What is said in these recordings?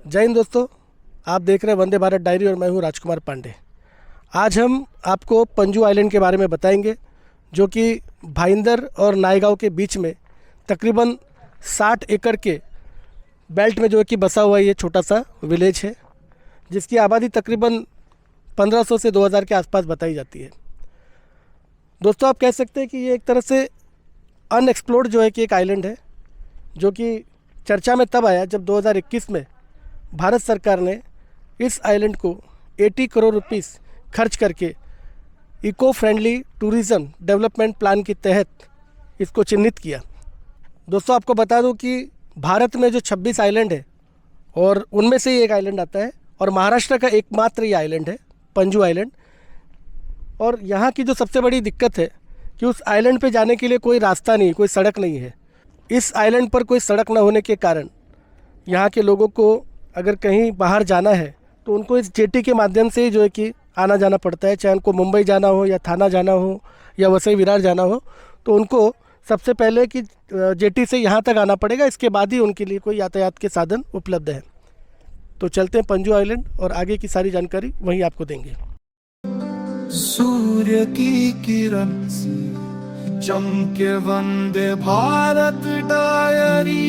जय हिंद दोस्तों, आप देख रहे हैं वंदे भारत डायरी और मैं हूं राजकुमार पांडे। आज हम आपको पंजू आइलैंड के बारे में बताएंगे, जो कि भाईंदर और नायगांव के बीच में तकरीबन 60 एकड़ के बेल्ट में जो है कि बसा हुआ ये छोटा सा विलेज है, जिसकी आबादी तकरीबन 1500 से 2000 के आसपास बताई जाती है। दोस्तों, आप कह सकते हैं कि ये एक तरह से अनएक्सप्लोर्ड जो है कि एक आइलैंड है, जो कि चर्चा में तब आया जब 2021 में भारत सरकार ने इस आइलैंड को 80 करोड़ रुपीस खर्च करके eco friendly tourism development plan के तहत इसको चिन्हित किया। दोस्तों, आपको बता दूं कि भारत में जो 26 आइलैंड है और उनमें से ही एक आइलैंड आता है और महाराष्ट्र का एकमात्र ये आइलैंड है, पंजू आइलैंड। और यहाँ की जो सबसे बड़ी दिक्कत है कि उस आइलैंड पे जाने के लिए कोई रास्ता नहीं, कोई सड़क नहीं है। इस आइलैंड पर कोई सड़क न होने के कारण यहाँ के लोगों को अगर कहीं बाहर जाना है तो उनको इस जेटी के माध्यम से ही जो है कि आना जाना पड़ता है। चाहे उनको मुंबई जाना हो या थाना जाना हो या वसई विरार जाना हो, तो उनको सबसे पहले कि जेटी से यहाँ तक आना पड़ेगा, इसके बाद ही उनके लिए कोई यातायात के साधन उपलब्ध है। तो चलते हैं पंजू आइलैंड और आगे की सारी जानकारी वहीं आपको देंगे। सूर्य की किरण से चमके वंदे भारत डायरी।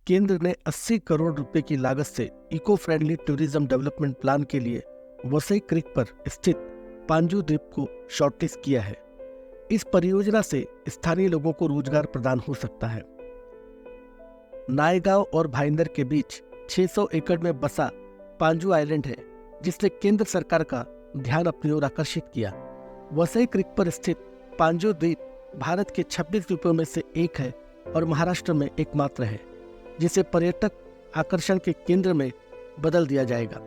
केंद्र ने 80 करोड़ रुपए की लागत से eco friendly tourism development plan के लिए वसई क्रीक पर स्थित पांजू द्वीप को शॉर्टलिस्ट किया है। इस परियोजना से स्थानीय लोगों को रोजगार प्रदान हो सकता है। नायगांव और भाईंदर के बीच 600 एकड़ में बसा पांजू आइलैंड है, जिसने केंद्र सरकार का ध्यान अपनी ओर आकर्षित किया। वसई क्रीक पर स्थित पांजू द्वीप भारत के 26 द्वीपों में से एक है और महाराष्ट्र में एकमात्र है, जिसे पर्यटक आकर्षण के केंद्र में बदल दिया जाएगा।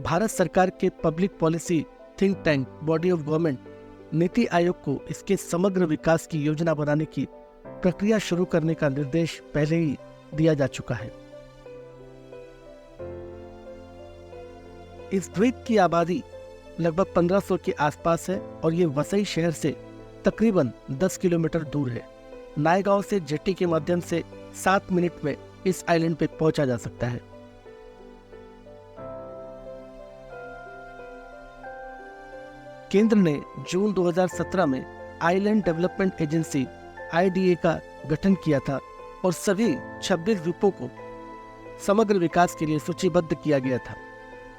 भारत सरकार के public policy think tank body of government NITI Aayog को इसके समग्र विकास की योजना बनाने की प्रक्रिया शुरू करने का निर्देश पहले ही दिया जा चुका है। इस द्वीप की आबादी लगभग 1500 के आसपास है और ये वसई शहर से तकरीबन 10 किलोमीटर दूर है। नायगांव से जेटी के माध्यम से 7 मिनट में इस आइलैंड पे पहुंचा जा सकता है। केंद्र ने जून 2017 में आइलैंड डेवलपमेंट एजेंसी IDA का गठन किया था और सभी 26 द्वीपों को समग्र विकास के लिए सूचीबद्ध किया गया था।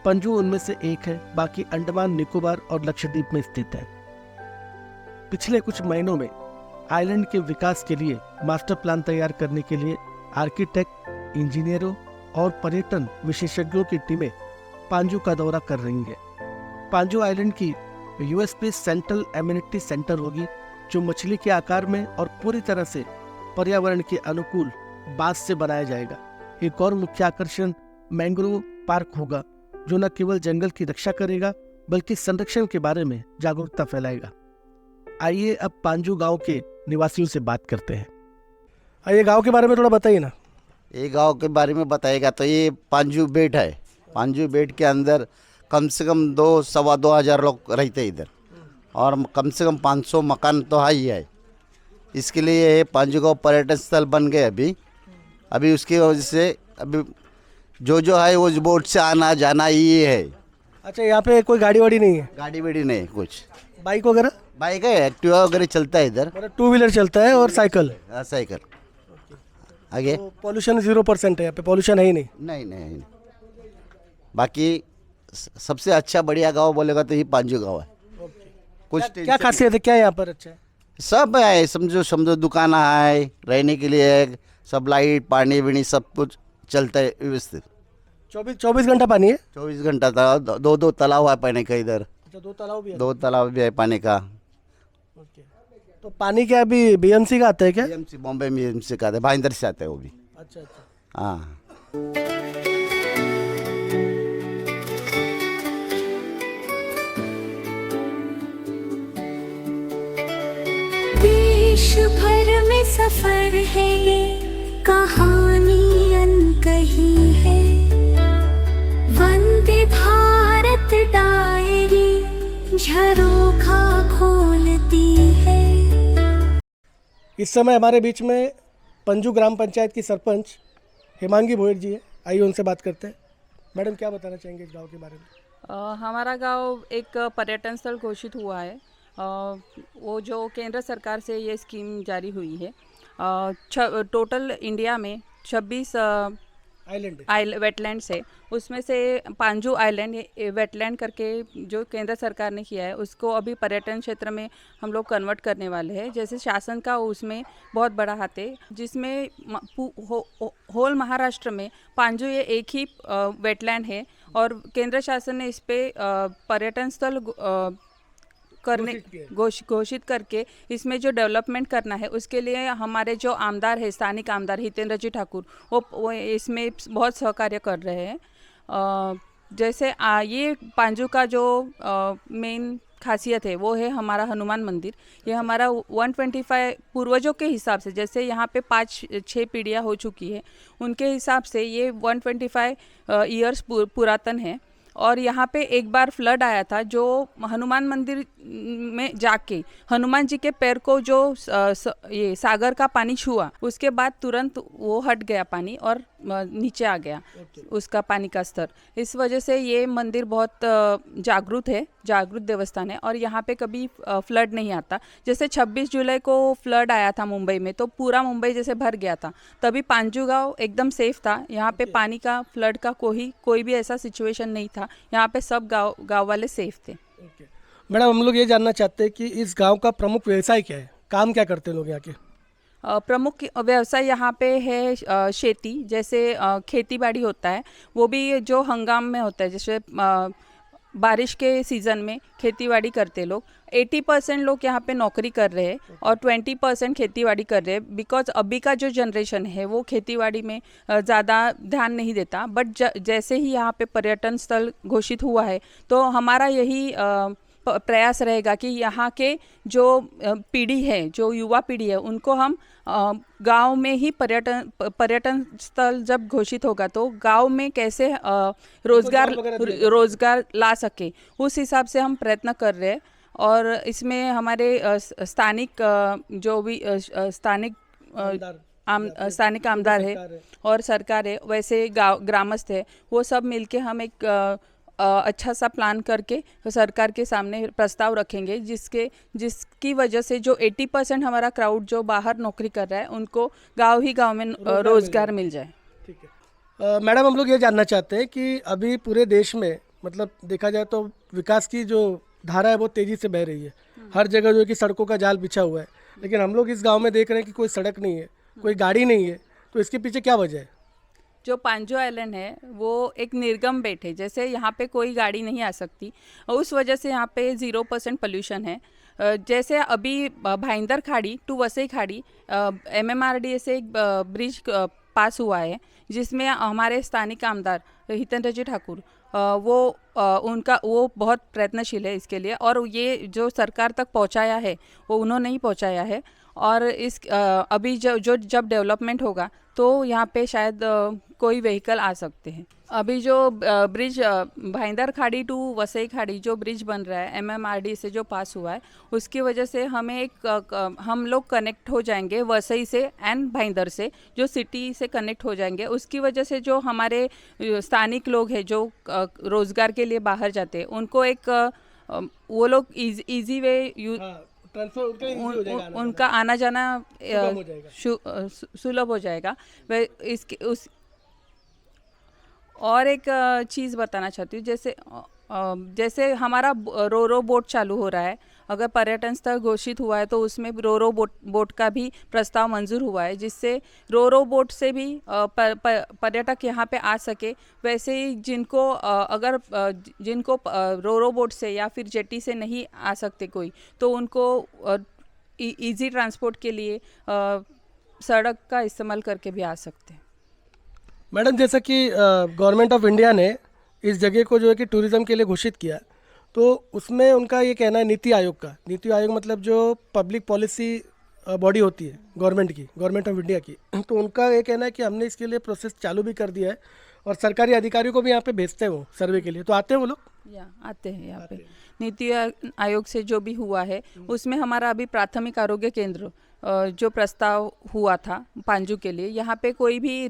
पंजू उनमें से एक है, बाकी अंडमान निकोबार और लक्षद्वीप में स्थित है। पिछले कुछ महीनों में आइलैंड के विकास के लिए मास्टर प्लान तैयार करने के लिए आर्किटेक्ट, इंजीनियरों और पर्यटन विशेषज्ञों की टीमें पांजू का दौरा कर रही हैं। पांजू आइलैंड की USP सेंट्रल एमिनिटी सेंटर होगी, जो मछली के आकार में और पूरी तरह से पर्यावरण के अनुकूल बांस से बनाया जाएगा। एक और मुख्य आकर्षण मैंग्रोव पार्क होगा, जो न केवल जंगल की रक्षा करेगा बल्कि संरक्षण के बारे में जागरूकता फैलाएगा। आइए अब पांजू गांव के निवासियों से बात करते हैं। आइए, गांव के बारे में थोड़ा बताइए ना। ये गांव के बारे में बताएगा तो ये पांजू बेट है। पांजू बेट के अंदर कम से कम 2-2.25 हज़ार लोग रहते हैं इधर, और कम से कम 500 मकान तो है ही है। इसके लिए ये पांजू गांव पर्यटन स्थल बन गए अभी उसकी वजह से अभी जो है वो बोट से आना जाना ये है। अच्छा, यहाँ पे कोई गाड़ी वाड़ी नहीं है? गाड़ी वाड़ी नहीं, कुछ बाइक वगैरह? बाइक है, एक्टिवा वगैरह चलता है इधर, मतलब 2 व्हीलर चलता है और साइकिल? साइकिल। आगे तो पॉल्यूशन 0% है यहाँ पे, पॉल्यूशन है ही नहीं? नहीं। बाकी सबसे अच्छा बढ़िया गांव बोलेगा तो ये पांजू गांव है। कुछ क्या खासियत है, क्या यहाँ पर अच्छा है? सब है, समझो दुकान है, रहने के लिए है, सब लाइट पानी बीनी सब कुछ चलता है व्यवस्थित। 24 घंटा पानी है? 24 घंटा था। दो तालाब है पानी का इधर। अच्छा, 2 तालाब भी है? 2 तालाब भी है पानी का। ओके, तो पानी क्या अभी BMC का आता है क्या? BMC, बॉम्बे BMC का आता है, भाईंदर से आता है वो भी। अच्छा। हाँ। देश भर में सफर है ये, कहानी अनकही है, वंदे भारत डायरी। इस समय हमारे बीच में पंजू ग्राम पंचायत की सरपंच हेमांगी भोयर जी है। आइए उनसे बात करते हैं। मैडम, क्या बताना चाहेंगे इस गांव के बारे में? हमारा गांव एक पर्यटन स्थल घोषित हुआ है। वो जो केंद्र सरकार से ये स्कीम जारी हुई है। टोटल इंडिया में 26 वेटलैंड्स है, उसमें से पांजू आइलैंड वेटलैंड करके जो केंद्र सरकार ने किया है उसको अभी पर्यटन क्षेत्र में हम लोग कन्वर्ट करने वाले हैं। जैसे शासन का उसमें बहुत बड़ा हाथ है, जिसमें होल महाराष्ट्र में पांजू ये एक ही वेटलैंड है और केंद्र शासन ने इस पे पर्यटन स्थल करने घोषित करके इसमें जो डेवलपमेंट करना है उसके लिए हमारे जो आमदार है, स्थानिक आमदार हितेंद्र जी ठाकुर, वो इसमें बहुत सहकार्य कर रहे हैं। जैसे ये पांजू का जो मेन खासियत है वो है हमारा हनुमान मंदिर। ये हमारा 125 पूर्वजों के हिसाब से, जैसे यहाँ पे 5-6 पीढ़ियाँ हो चुकी है, उनके हिसाब से ये 125 ईयर्स पुरातन है। और यहाँ पे एक बार फ्लड आया था, जो हनुमान मंदिर में जाके हनुमान जी के पैर को जो ये सागर का पानी छुआ, उसके बाद तुरंत वो हट गया पानी और नीचे आ गया उसका पानी का स्तर। इस वजह से ये मंदिर बहुत जागृत देवस्थान है और यहाँ पे कभी फ्लड नहीं आता। जैसे 26 जुलाई को फ्लड आया था मुंबई में, तो पूरा मुंबई जैसे भर गया था, तभी पांजू गांव एकदम सेफ था। यहाँ पे पानी का, फ्लड का कोई भी ऐसा सिचुएशन नहीं था। यहाँ पे सब गाँव वाले सेफ थे। मैडम, हम लोग ये जानना चाहते हैं कि इस गांव का प्रमुख व्यवसाय क्या है, काम क्या करते हैं लोग यहाँ के? प्रमुख व्यवसाय यहाँ पे है खेती। जैसे खेती बाड़ी होता है, वो भी जो हंगाम में होता है, जैसे बारिश के सीज़न में खेती बाड़ी करते लोग। 80% लोग यहाँ पे नौकरी कर रहे हैं और 20% खेती बाड़ी कर रहे हैं। बिकॉज अभी का जो जनरेशन है वो खेती बाड़ी में ज़्यादा ध्यान नहीं देता। बट जैसे ही यहाँ पे पर्यटन स्थल घोषित हुआ है, तो हमारा यही प्रयास रहेगा कि यहाँ के जो पीढ़ी है, जो युवा पीढ़ी है, उनको हम गांव में ही पर्यटन स्थल जब घोषित होगा तो गांव में कैसे रोजगार ला सके, उस हिसाब से हम प्रयत्न कर रहे हैं। और इसमें हमारे स्थानिक जो भी स्थानिक आमदार है और सरकार है, वैसे ग्रामस्थ है, वो सब मिलके हम एक अच्छा सा प्लान करके सरकार के सामने प्रस्ताव रखेंगे, जिसकी वजह से जो 80% हमारा क्राउड जो बाहर नौकरी कर रहा है, उनको गांव में रोजगार मिल जाए। ठीक है। मैडम, हम लोग ये जानना चाहते हैं कि अभी पूरे देश में, मतलब देखा जाए तो विकास की जो धारा है वो तेज़ी से बह रही है। हर जगह जो है कि सड़कों का जाल बिछा हुआ है, लेकिन हम लोग इस गाँव में देख रहे हैं कि कोई सड़क नहीं है, कोई गाड़ी नहीं है। तो इसके पीछे क्या वजह है? जो पांजू आइलैंड है वो एक निर्गम बेट है, जैसे यहाँ पे कोई गाड़ी नहीं आ सकती, उस वजह से यहाँ पे 0% पोल्यूशन है। जैसे अभी भाईंदर खाड़ी टू वसई खाड़ी MMRDA से एक ब्रिज पास हुआ है, जिसमें हमारे स्थानिक आमदार हितेंद्र जी ठाकुर वो बहुत प्रयत्नशील है इसके लिए, और ये जो सरकार तक पहुँचाया है वो उन्होंने ही पहुँचाया है। और इस अभी जब डेवलपमेंट होगा तो यहाँ पे शायद कोई व्हीकल आ सकते हैं। अभी जो ब्रिज भाईंदर खाड़ी टू वसई खाड़ी जो ब्रिज बन रहा है MMRD से जो पास हुआ है, उसकी वजह से हमें हम लोग कनेक्ट हो जाएंगे वसई से एंड भाईंदर से, जो सिटी से कनेक्ट हो जाएंगे। उसकी वजह से जो हमारे स्थानिक लोग हैं जो रोज़गार के लिए बाहर जाते हैं, उनको एक वो लोग इजी वे उनका आना जाना सुलभ हो जाएगा। और एक चीज़ बताना चाहती हूँ, जैसे हमारा रो बोट चालू हो रहा है। अगर पर्यटन स्थल घोषित हुआ है तो उसमें रो बोट का भी प्रस्ताव मंजूर हुआ है, जिससे रो बोट से भी पर्यटक यहाँ पे आ सके। वैसे ही जिनको रो बोट से या फिर जेटी से नहीं आ सकते कोई, तो उनको इजी ट्रांसपोर्ट के लिए सड़क का इस्तेमाल करके भी आ सकते हैं। मैडम, जैसा कि गवर्नमेंट ऑफ इंडिया ने इस जगह को जो है कि टूरिज़्म के लिए घोषित किया, तो उसमें उनका ये कहना है नीति आयोग मतलब जो पब्लिक पॉलिसी बॉडी होती है गवर्नमेंट ऑफ इंडिया की, तो उनका ये कहना है कि हमने इसके लिए प्रोसेस चालू भी कर दिया है और सरकारी अधिकारियों को भी यहाँ पे भेजते हैं वो सर्वे के लिए। तो आते हैं वो लोग? या आते हैं यहाँ पे। नीति आयोग से जो भी हुआ है उसमें हमारा अभी प्राथमिक आरोग्य केंद्र जो प्रस्ताव हुआ था पांजू के लिए, यहाँ पे कोई भी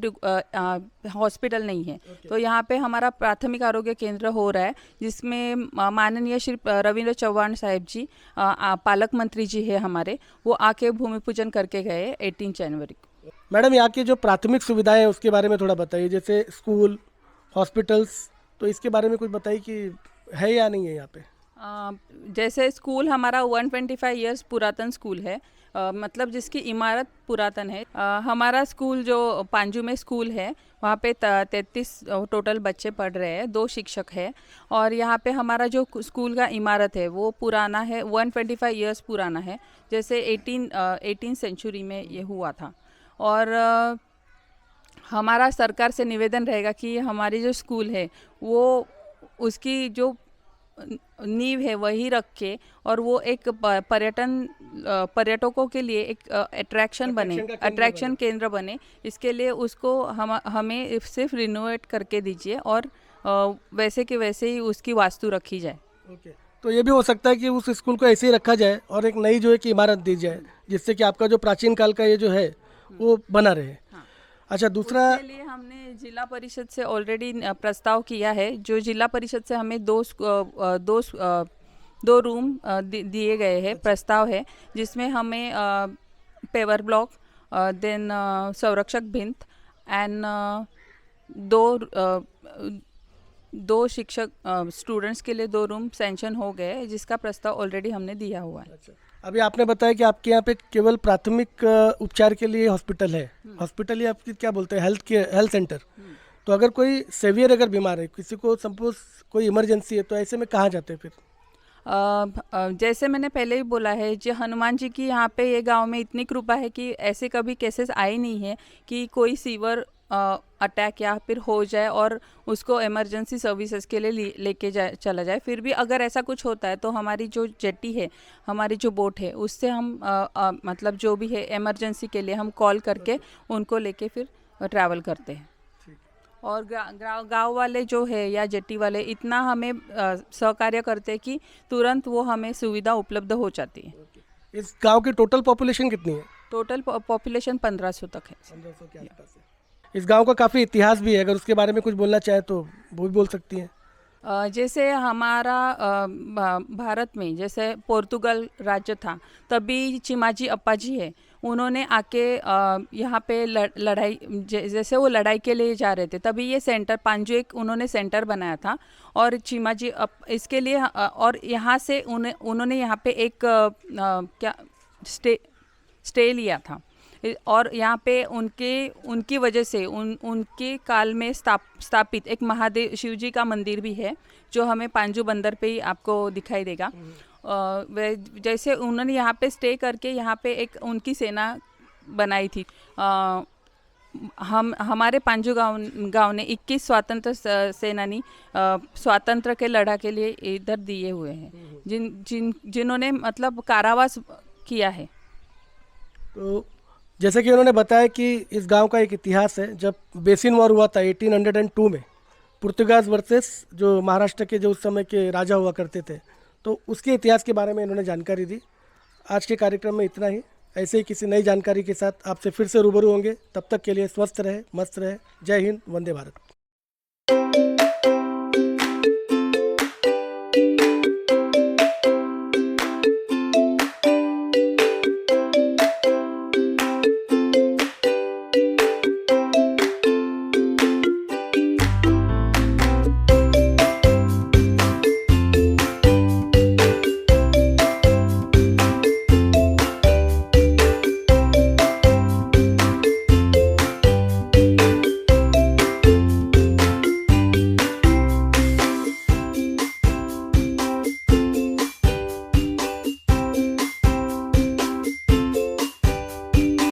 हॉस्पिटल नहीं है। तो यहाँ पे हमारा प्राथमिक आरोग्य केंद्र हो रहा है, जिसमें माननीय श्री रविंद्र चौहान साहब जी पालक मंत्री जी है हमारे, वो आके भूमि पूजन करके गए 18 जनवरी को। मैडम, यहाँ की जो प्राथमिक सुविधाएं हैं उसके बारे में थोड़ा बताइए, जैसे स्कूल, हॉस्पिटल्स, तो इसके बारे में कुछ बताइए कि है या नहीं है यहाँ पे। जैसे स्कूल हमारा 125 इयर्स पुरातन स्कूल है, मतलब जिसकी इमारत पुरातन है। हमारा स्कूल जो पांजू में स्कूल है वहाँ पे 33 टोटल बच्चे पढ़ रहे हैं, 2 शिक्षक हैं। और यहाँ पे हमारा जो स्कूल का इमारत है वो पुराना है, 125 इयर्स पुराना है, जैसे 18 सेंचुरी में ये हुआ था। और हमारा सरकार से निवेदन रहेगा कि हमारी जो स्कूल है वो उसकी जो नींव है वही रख के, और वो एक पर्यटकों के लिए एक अट्रैक्शन केंद्र बने। इसके लिए उसको हमें सिर्फ रिनोवेट करके दीजिए और वैसे के वैसे ही उसकी वास्तु रखी जाए। ओके, तो ये भी हो सकता है कि उस स्कूल को ऐसे ही रखा जाए और एक नई जो है कि इमारत दी जाए, जिससे कि आपका जो प्राचीन काल का ये जो है वो बना रहे। अच्छा, दूसरा उसके लिए हमने जिला परिषद से ऑलरेडी प्रस्ताव किया है। जो जिला परिषद से हमें दो रूम दिए गए हैं, प्रस्ताव है, जिसमें हमें पेवर ब्लॉक, देन संरक्षक भिंत एंड दो शिक्षक स्टूडेंट्स के लिए 2 रूम सैंक्शन हो गए, जिसका प्रस्ताव ऑलरेडी हमने दिया हुआ है। अच्छा, अभी आपने बताया कि आपके यहाँ पे केवल प्राथमिक उपचार के लिए हॉस्पिटल है। हॉस्पिटल या आपकी क्या बोलते हैं, हेल्थ सेंटर। तो अगर कोई सेवियर अगर बीमार है, किसी को सपोज कोई इमरजेंसी है, तो ऐसे में कहाँ जाते हैं फिर? जैसे मैंने पहले ही बोला है, जो हनुमान जी की यहाँ पे ये गांव में इतनी कृपा है कि ऐसे कभी केसेस आए नहीं है कि कोई सीवर अटैक या फिर हो जाए और उसको इमरजेंसी सर्विसेज के लिए लेके चला जाए। फिर भी अगर ऐसा कुछ होता है तो हमारी जो जेटी है, हमारी जो बोट है, उससे हम मतलब जो भी है इमरजेंसी के लिए हम कॉल करके उनको लेके फिर ट्रैवल करते हैं। और गांव वाले जो है या जेटी वाले इतना हमें सहकार्य करते हैं कि तुरंत वो हमें सुविधा उपलब्ध हो जाती है। इस गांव की टोटल पॉपुलेशन कितनी है? टोटल पॉपुलेशन 1500 तक है। 1500 के आसपास है। इस गांव का काफ़ी इतिहास भी है, अगर उसके बारे में कुछ बोलना चाहे तो वो भी बोल सकती हैं। जैसे हमारा भारत में जैसे पोर्तुगल राज्य था, तभी चिमाजी अप्पा जी है, उन्होंने आके यहाँ पे लड़ाई, जैसे वो लड़ाई के लिए जा रहे थे, तभी ये सेंटर पांजू एक उन्होंने सेंटर बनाया था। और चिमाजी इसके लिए और यहाँ से उन्होंने यहाँ पे एक क्या स्टे लिया था। और यहाँ पे उनकी वजह से उनके काल में स्थापित एक महादेव शिव जी का मंदिर भी है, जो हमें पांजू बंदर पे ही आपको दिखाई देगा। जैसे उन्होंने यहाँ पे स्टे करके यहाँ पे एक उनकी सेना बनाई थी। हमारे पांजू गांव ने 21 स्वतंत्र सेनानी स्वातंत्र के लड़ा के लिए इधर दिए हुए हैं, जिन्होंने मतलब कारावास किया है। तो जैसे कि उन्होंने बताया कि इस गांव का एक इतिहास है। जब बेसिन वॉर हुआ था 1802 में, पुर्तगाज वर्सेस जो महाराष्ट्र के जो उस समय के राजा हुआ करते थे, तो उसके इतिहास के बारे में इन्होंने जानकारी दी। आज के कार्यक्रम में इतना ही। ऐसे ही किसी नई जानकारी के साथ आपसे फिर से रूबरू होंगे। तब तक के लिए स्वस्थ रहे, मस्त रहे। जय हिंद, वंदे भारत।